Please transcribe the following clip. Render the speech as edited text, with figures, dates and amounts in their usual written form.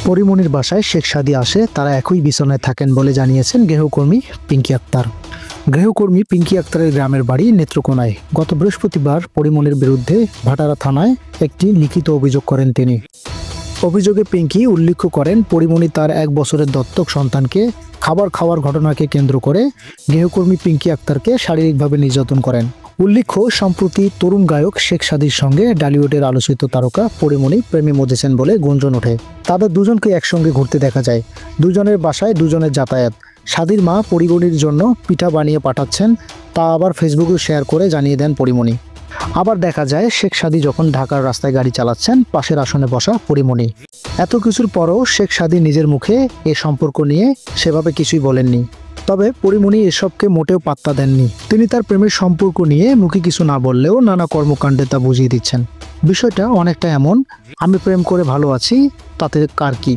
পরিমণির বাসায় শেখ সাদী আসে, তারা একই বিছানায় থাকেন বলে জানিয়েছেন গৃহকর্মী পিঙ্কি আক্তার। গৃহকর্মী পিঙ্কি আক্তারের গ্রামের বাড়ি নেত্রকোনায়। গত বৃহস্পতিবার পরিমণির বিরুদ্ধে ভাটারা থানায় একটি লিখিত অভিযোগ করেন তিনি। অভিযোগে পিঙ্কি উল্লেখ করেন, পরিমণি তার 1 বছরের দত্তক সন্তানকে খাবার খাওয়ার ঘটনাকে কেন্দ্র করে গৃহকর্মী পিঙ্কি আক্তারকে শারীরিকভাবে নির্যাতন করেন। উল্লেখ্য, সম্প্রতি তরুণ গায়ক শেখ সাদীর সঙ্গে ডালিউডের আলোচিত তারকা পরিমণি প্রেমে মজেছেন বলে গুঞ্জন ওঠে। তাদের দুজনকে একসঙ্গে ঘুরতে দেখা যায়। দুজনের বাসায় দুজনের যাতায়াত। সাদীর মা পরিমণির জন্য পিঠা বানিয়ে পাঠাচ্ছেন, তা আবার ফেসবুকে শেয়ার করে জানিয়ে দেন পরিমণি। আবার দেখা যায় শেখ সাদী যখন ঢাকার রাস্তায় গাড়ি চালাচ্ছেন, পাশের আসনে বসা পরিমণি। এত কিছুর পরও শেখ সাদী নিজের মুখে এ সম্পর্ক নিয়ে সেভাবে কিছুই বলেননি। তবে পরিমণি এসবকে মোটেও পাত্তা দেননি। তিনি তার প্রেমের সম্পর্ক নিয়ে মুখে কিছু না বললেও নানা কর্মকাণ্ডে তা বুঝিয়ে দিচ্ছেন। বিষয়টা অনেকটা এমন, আমি প্রেম করে ভালো আছি, তাতে কার কি।